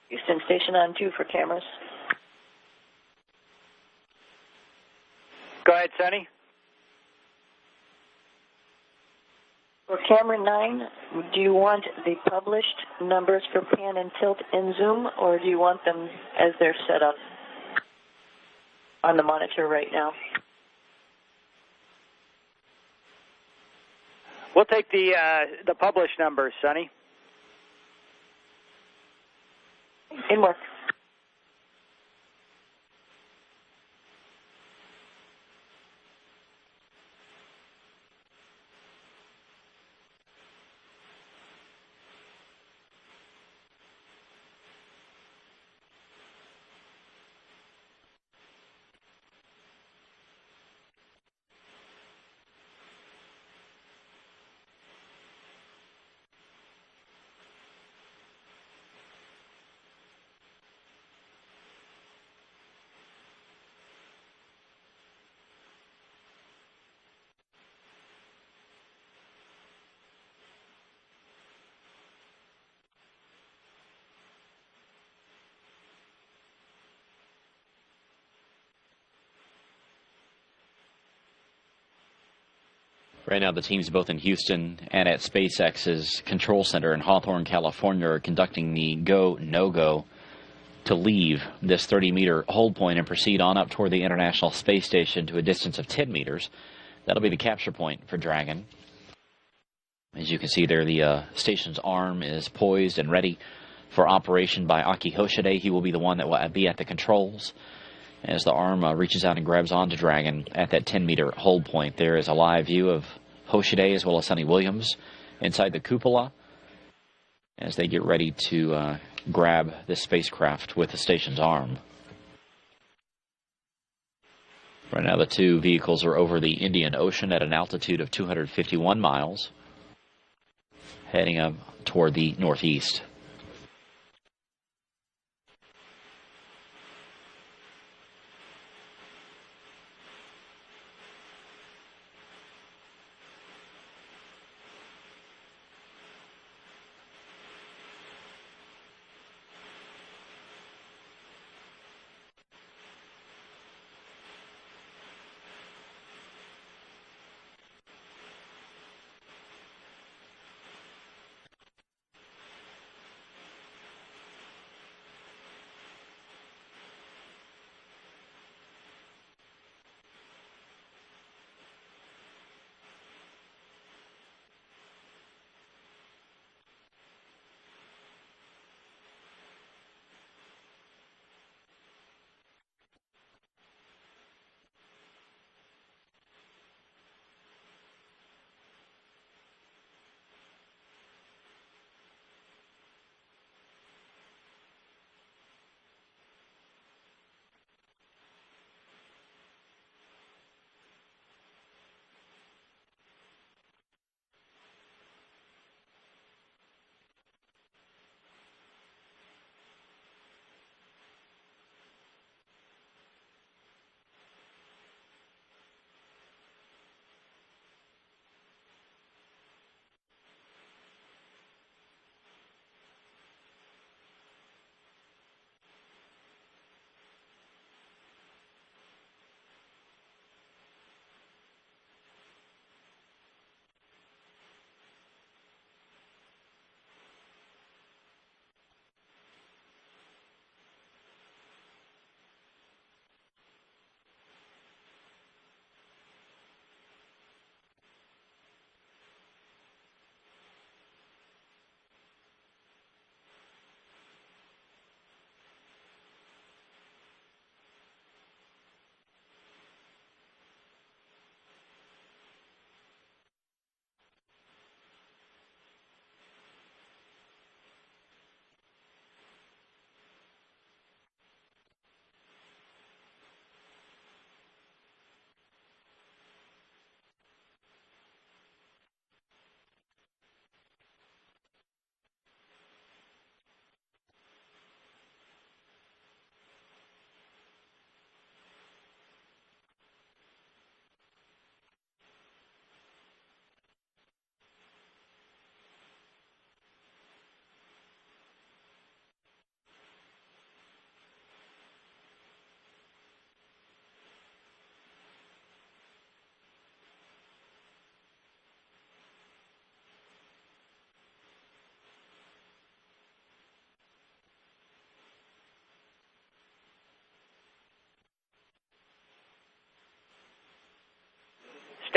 Houston, station on 2 for cameras. Go ahead, Sonny. For camera 9, do you want the published numbers for pan and tilt in Zoom, or do you want them as they're set up on the monitor right now? We'll take the published numbers, Sonny. In work. Right now, the teams both in Houston and at SpaceX's control center in Hawthorne, California, are conducting the go, no-go to leave this 30-meter hold point and proceed on up toward the International Space Station to a distance of 10 meters. That'll be the capture point for Dragon. As you can see there, the station's arm is poised and ready for operation by Aki Hoshide. He will be the one that will be at the controls as the arm reaches out and grabs onto Dragon at that 10-meter hold point. There is a live view of Hoshide as well as Sonny Williams inside the cupola as they get ready to grab this spacecraft with the station's arm. Right now, the two vehicles are over the Indian Ocean at an altitude of 251 miles, heading up toward the northeast.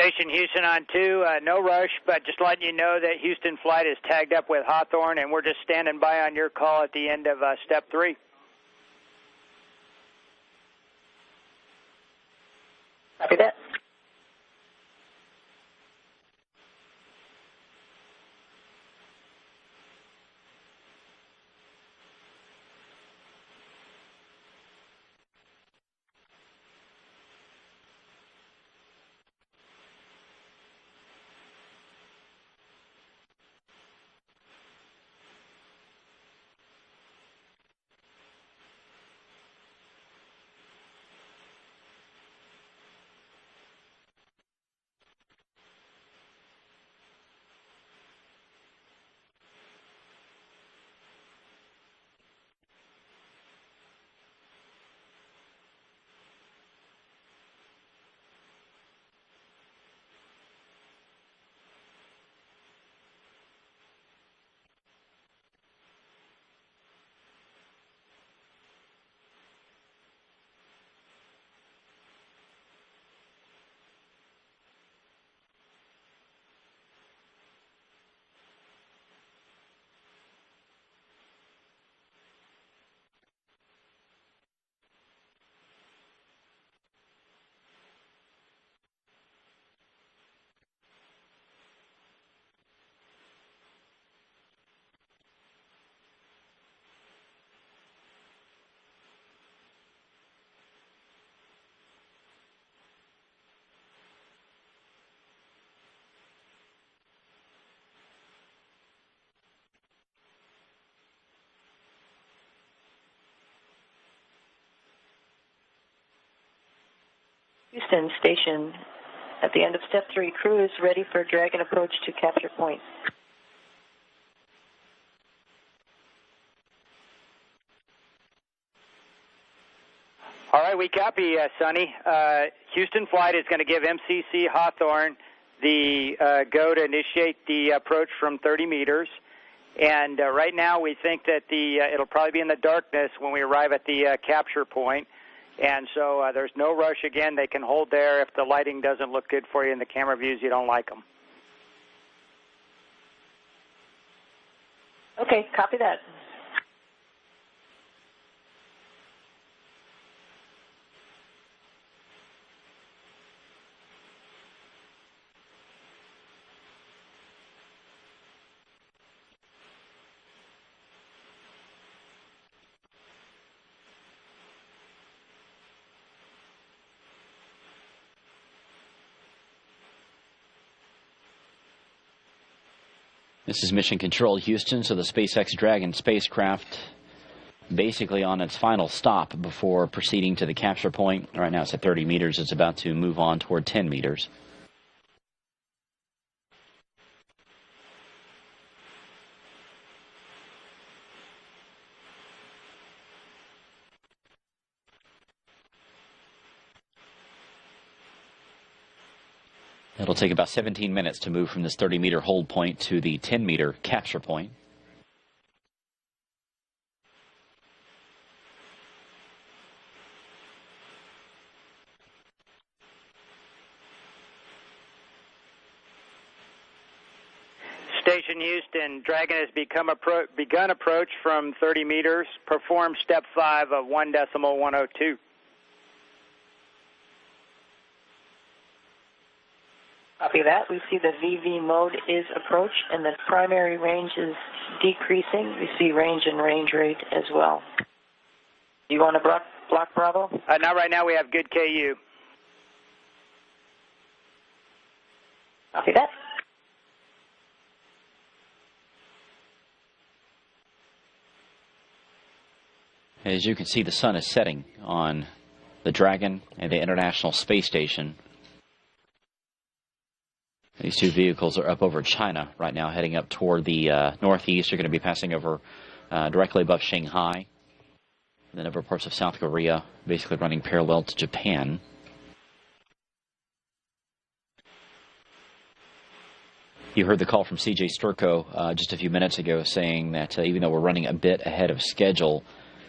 Station Houston on 2, no rush, but just letting you know that Houston flight is tagged up with Hawthorne, and we're just standing by on your call at the end of Step 3. Copy that. Houston Station, at the end of Step 3, crew is ready for Dragon approach to capture point. All right, we copy, Sonny. Houston flight is going to give MCC Hawthorne the go to initiate the approach from 30 meters. And right now we think that it'll probably be in the darkness when we arrive at the capture point. And so there's no rush again. They can hold there. If the lighting doesn't look good for you in the camera views, you don't like them. Okay, copy that. This is Mission Control Houston, so the SpaceX Dragon spacecraft basically on its final stop before proceeding to the capture point. Right now it's at 30 meters. It's about to move on toward 10 meters. It'll take about 17 minutes to move from this 30-meter hold point to the 10-meter capture point. Station Houston, Dragon has begun approach from 30 meters. Perform Step 5 of 1.102. Copy that. We see the VV mode is approach, and the primary range is decreasing. We see range and range rate as well. Do you want to block Bravo? Not right now. We have good KU. Copy that. As you can see, the sun is setting on the Dragon and the International Space Station. These two vehicles are up over China right now, heading up toward the northeast. They're going to be passing over directly above Shanghai, and then over parts of South Korea, basically running parallel to Japan. You heard the call from C.J. Sturko just a few minutes ago saying that even though we're running a bit ahead of schedule,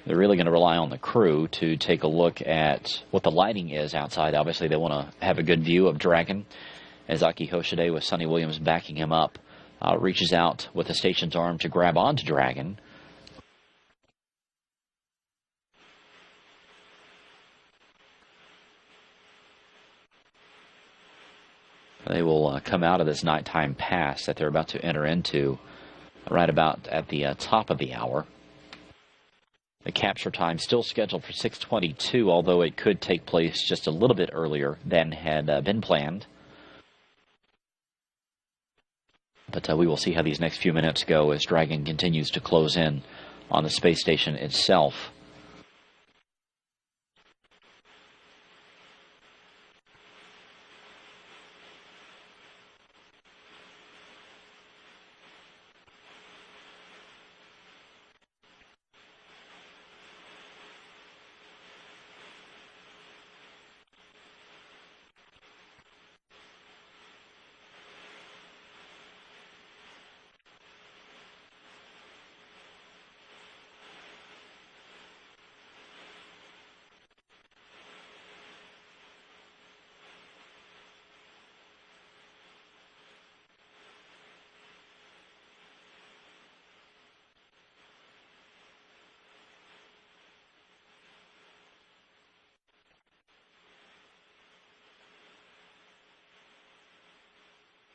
they're really going to rely on the crew to take a look at what the lighting is outside. Obviously, they want to have a good view of Dragon. as Aki Hoshide, with Sonny Williams backing him up, reaches out with the station's arm to grab onto Dragon. They will come out of this nighttime pass that they're about to enter into right about at the top of the hour. The capture time still scheduled for 6:22, although it could take place just a little bit earlier than had been planned. But we will see how these next few minutes go as Dragon continues to close in on the space station itself.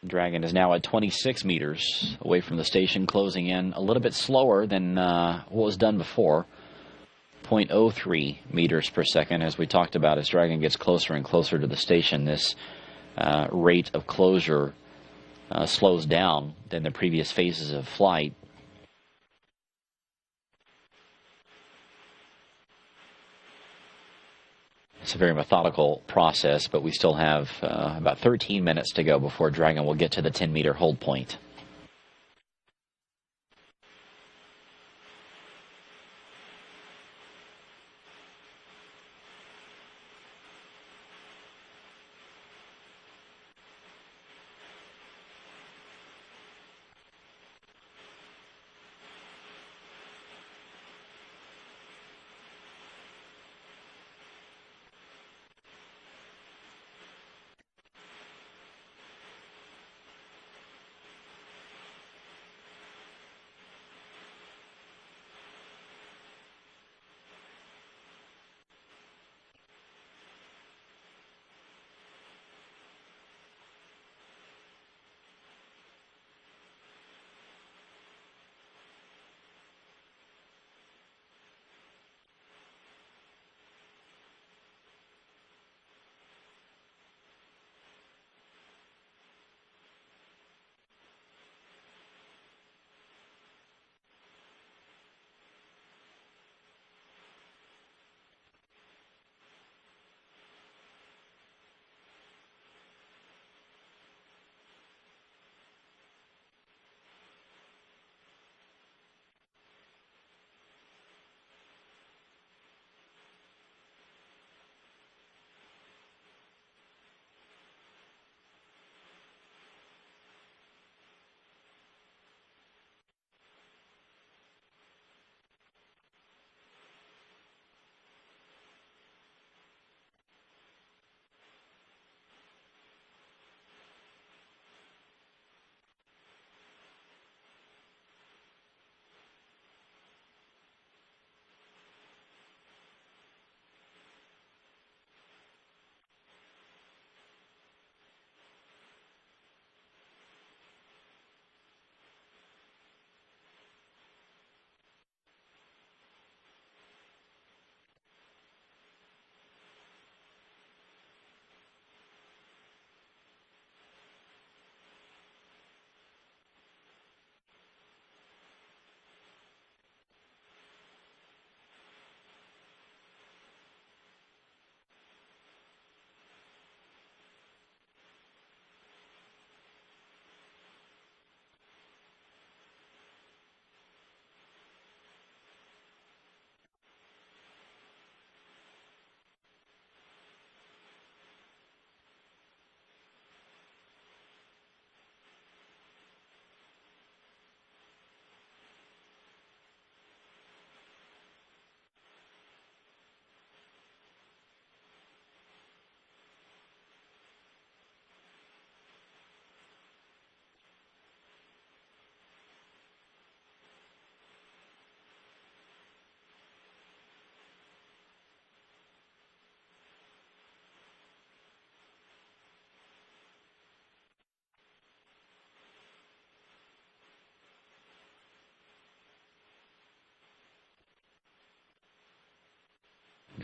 Dragon is now at 26 meters away from the station, closing in a little bit slower than what was done before. 0.03 meters per second, as we talked about. As Dragon gets closer and closer to the station, this rate of closure slows down than the previous phases of flight. It's a very methodical process, but we still have about 13 minutes to go before Dragon will get to the 10-meter hold point.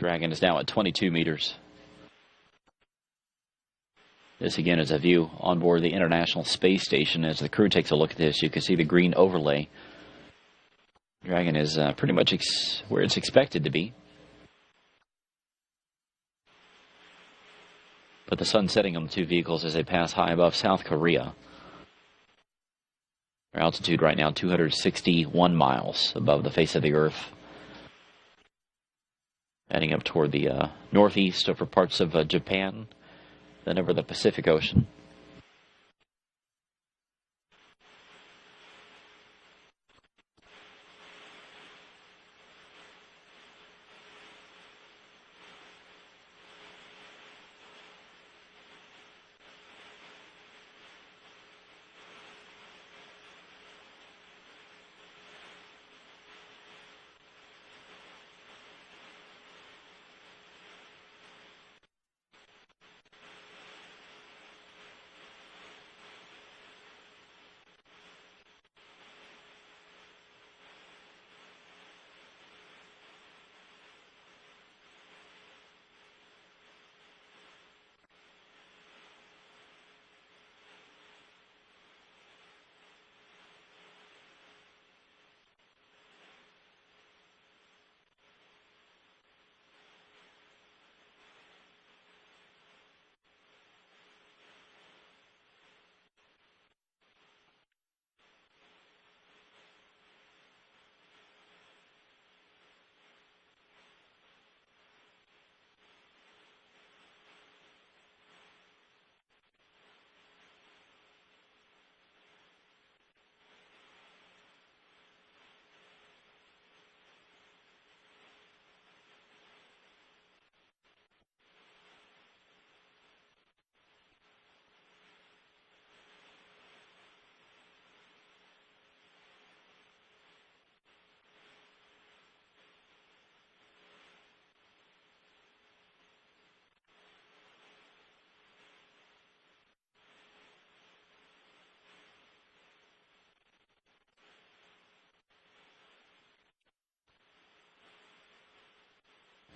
Dragon is now at 22 meters. This again is a view on board the International Space Station. As the crew takes a look at this, you can see the green overlay. Dragon is pretty much where it's expected to be. But the sun setting on the two vehicles as they pass high above South Korea. Their altitude right now 261 miles above the face of the Earth. Heading up toward the northeast over parts of Japan, then over the Pacific Ocean.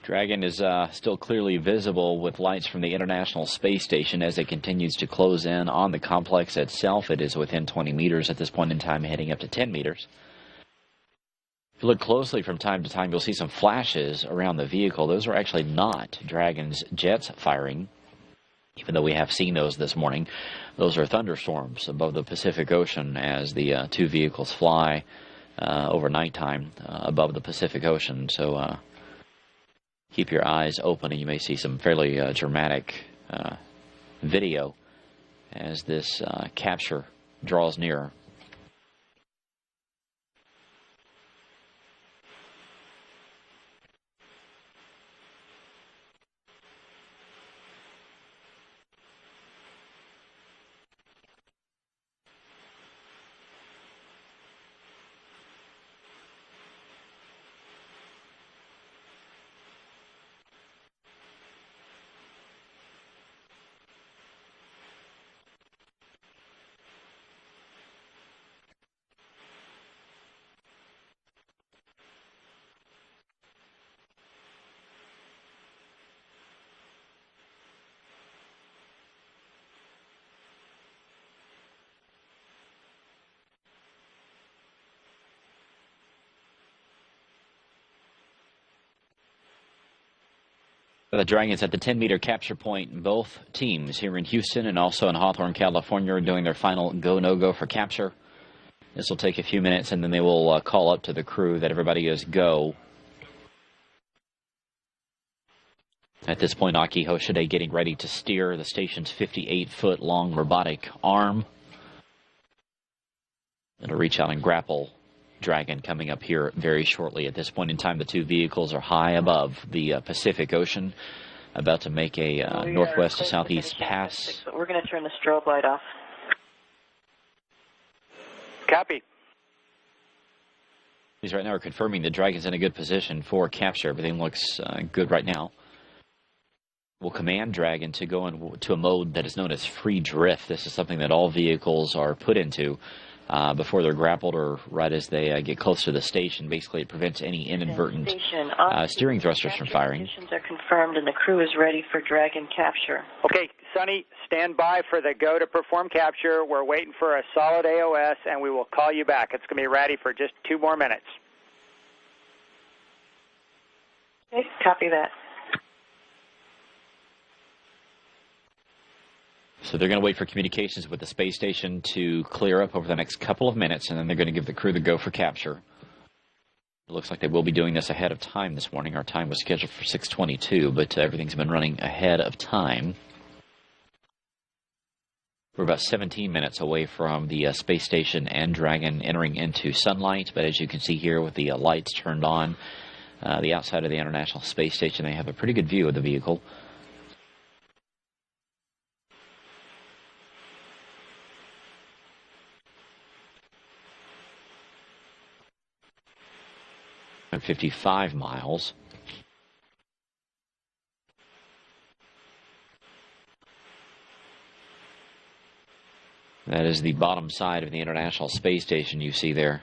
Dragon is still clearly visible with lights from the International Space Station as it continues to close in on the complex itself. It is within 20 meters at this point in time, heading up to 10 meters. If you look closely from time to time, you'll see some flashes around the vehicle. Those are actually not Dragon's jets firing, even though we have seen those this morning. Those are thunderstorms above the Pacific Ocean as the two vehicles fly over nighttime above the Pacific Ocean. So keep your eyes open, and you may see some fairly dramatic video as this capture draws nearer. The Dragons at the 10-meter capture point. Both teams here in Houston and also in Hawthorne, California are doing their final go-no-go for capture. This will take a few minutes, and then they will call up to the crew that everybody is go. At this point, Aki Hoshide getting ready to steer the station's 58-foot-long robotic arm. It'll reach out and grapple Dragon coming up here very shortly. At this point in time, the two vehicles are high above the Pacific Ocean, about to make a northwest to southeast pass. We're going to turn the strobe light off. Copy. These right now are confirming the Dragon's in a good position for capture. Everything looks good right now. We'll command Dragon to go into a mode that is known as free drift. This is something that all vehicles are put into before they're grappled or right as they get close to the station. Basically, it prevents any inadvertent steering thrusters from firing. Conditions are confirmed and the crew is ready for Dragon capture. Okay, Sonny, stand by for the go to perform capture. We're waiting for a solid AOS, and we will call you back. It's going to be ready for just 2 more minutes. Okay, copy that. So they're going to wait for communications with the space station to clear up over the next couple of minutes, and then they're going to give the crew the go for capture. It looks like they will be doing this ahead of time this morning. Our time was scheduled for 6:22, but everything's been running ahead of time. We're about 17 minutes away from the space station and Dragon entering into sunlight, but as you can see here with the lights turned on, the outside of the International Space Station, they have a pretty good view of the vehicle. At 55 miles. That is the bottom side of the International Space Station you see there.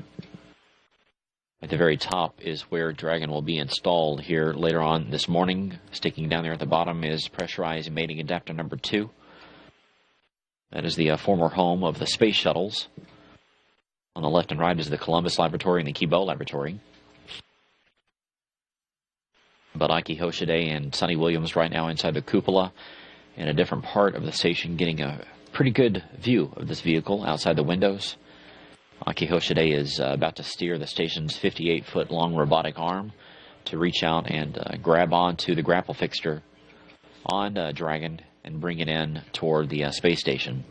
At the very top is where Dragon will be installed here later on this morning. Sticking down there at the bottom is pressurized mating adapter number 2. That is the former home of the space shuttles. On the left and right is the Columbus Laboratory and the Kibo Laboratory. But Ike Hoshide and Sonny Williams right now inside the cupola in a different part of the station, getting a pretty good view of this vehicle outside the windows. Ike Hoshide is about to steer the station's 58-foot long robotic arm to reach out and grab onto the grapple fixture on Dragon and bring it in toward the space station.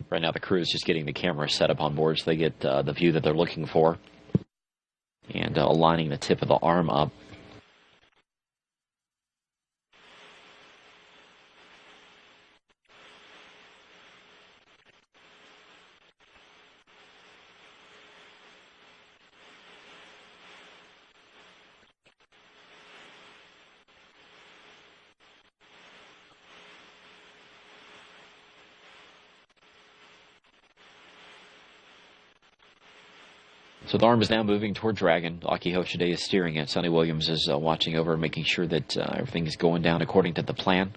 Right now the crew is just getting the camera set up on board so they get the view that they're looking for, and aligning the tip of the arm up. So the arm is now moving toward Dragon. Aki Hoshide is steering it. Sonny Williams is watching over, making sure that everything is going down according to the plan.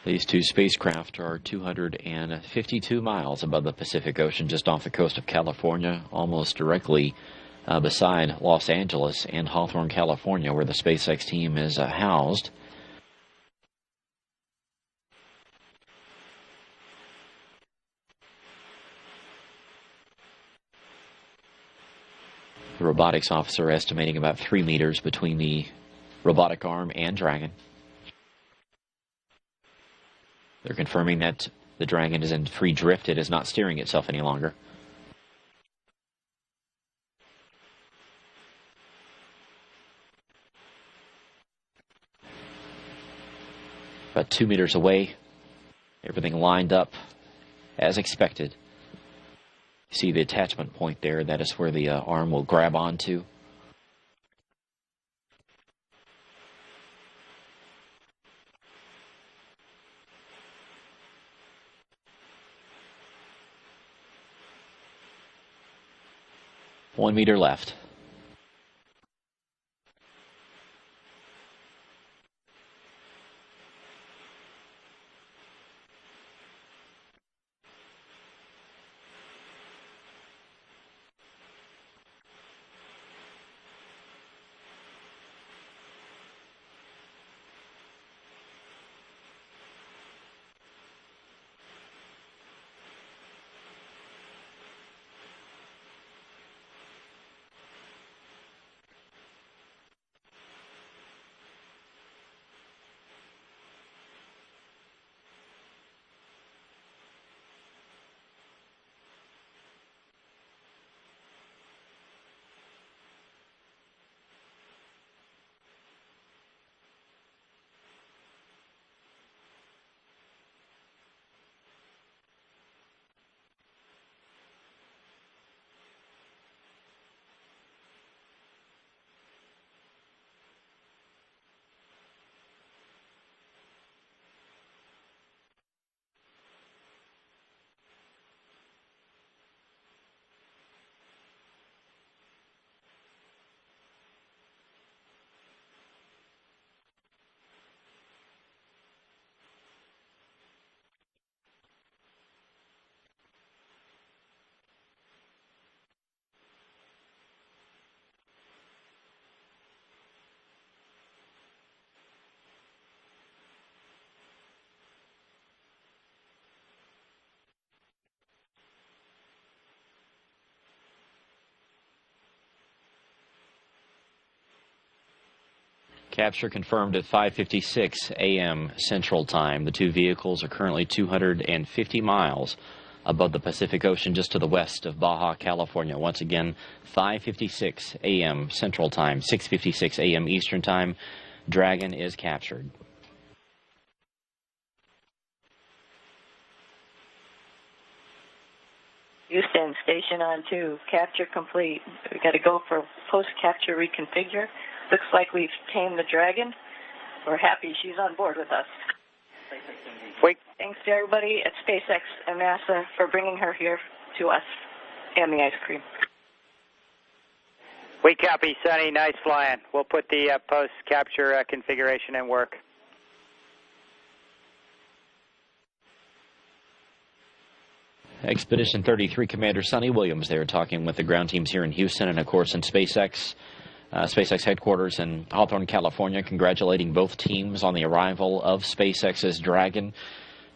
These two spacecraft are 252 miles above the Pacific Ocean, just off the coast of California, almost directly beside Los Angeles and Hawthorne, California, where the SpaceX team is housed. The robotics officer estimating about 3 meters between the robotic arm and Dragon. They're confirming that the Dragon is in free drift. It is not steering itself any longer. About 2 meters away. Everything lined up as expected. See the attachment point there. That is where the arm will grab onto. One meter left. Capture confirmed at 5:56 a.m. Central Time. The two vehicles are currently 250 miles above the Pacific Ocean, just to the west of Baja, California. Once again, 5:56 a.m. Central Time, 6:56 a.m. Eastern Time. Dragon is captured. Houston, station on 2. Capture complete. We got to go for post-capture reconfigure. Looks like we've tamed the Dragon. We're happy she's on board with us. Wait. Thanks to everybody at SpaceX and NASA for bringing her here to us and the ice cream. We copy, Sonny. Nice flying. We'll put the post-capture configuration in work. Expedition 33 Commander Sonny Williams there talking with the ground teams here in Houston and, of course, in SpaceX headquarters in Hawthorne, California, congratulating both teams on the arrival of SpaceX's Dragon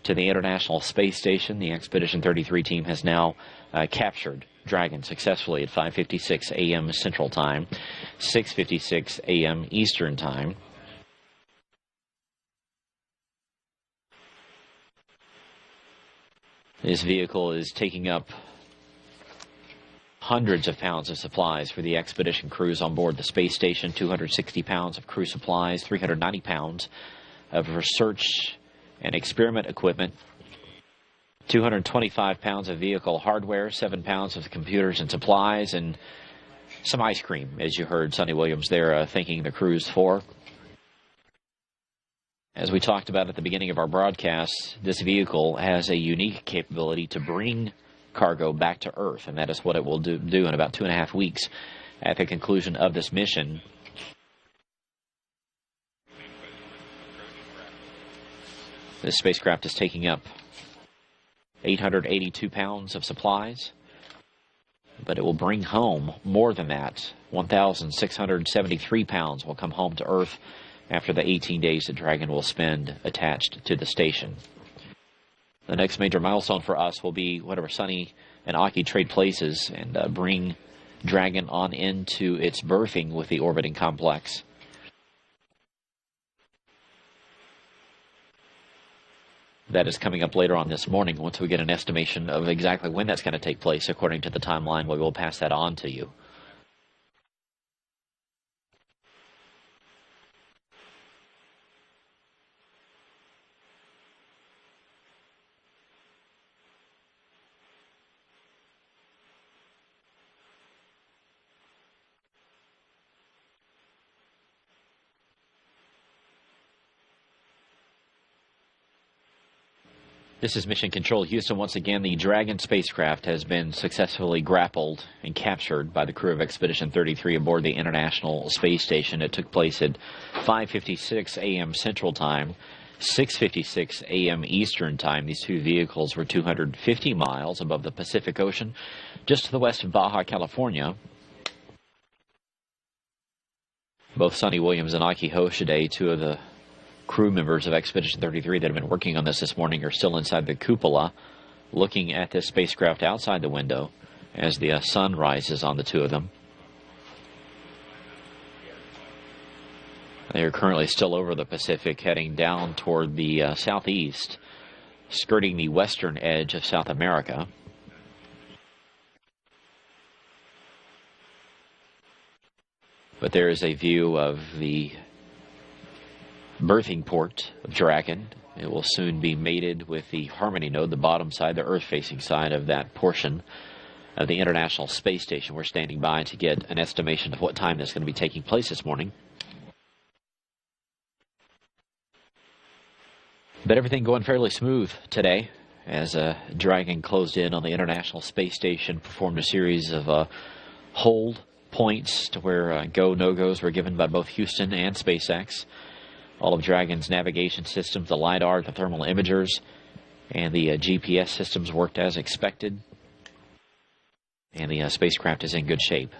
to the International Space Station. The Expedition 33 team has now captured Dragon successfully at 5:56 a.m. Central Time, 6:56 a.m. Eastern Time. This vehicle is taking up hundreds of pounds of supplies for the expedition crews on board the space station, 260 pounds of crew supplies, 390 pounds of research and experiment equipment, 225 pounds of vehicle hardware, 7 pounds of computers and supplies, and some ice cream, as you heard Sonny Williams there thanking the crews for. As we talked about at the beginning of our broadcast, this vehicle has a unique capability to bring cargo back to Earth, and that is what it will do in about 2.5 weeks at the conclusion of this mission. This spacecraft is taking up 882 pounds of supplies, but it will bring home more than that. 1,673 pounds will come home to Earth after the 18 days that Dragon will spend attached to the station. The next major milestone for us will be whenever Sunny and Aki trade places and bring Dragon on into its berthing with the orbiting complex. That is coming up later on this morning once we get an estimation of exactly when that's going to take place. According to the timeline, we will pass that on to you. This is Mission Control Houston. Once again, the Dragon spacecraft has been successfully grappled and captured by the crew of Expedition 33 aboard the International Space Station. It took place at 5:56 a.m. Central Time, 6:56 a.m. Eastern Time. These two vehicles were 250 miles above the Pacific Ocean, just to the west of Baja, California. Both Sonny Williams and Aki Hoshide, two of the crew members of Expedition 33 that have been working on this morning, are still inside the cupola looking at this spacecraft outside the window as the sun rises on the two of them. They are currently still over the Pacific, heading down toward the southeast, skirting the western edge of South America. But there is a view of the berthing port of Dragon. It will soon be mated with the Harmony node, the bottom side, the Earth-facing side of that portion of the International Space Station. We're standing by to get an estimation of what time that's going to be taking place this morning. But everything going fairly smooth today as Dragon closed in on the International Space Station, performed a series of hold points to where go, no-goes were given by both Houston and SpaceX. All of Dragon's navigation systems, the LiDAR, the thermal imagers, and the GPS systems worked as expected. And the spacecraft is in good shape.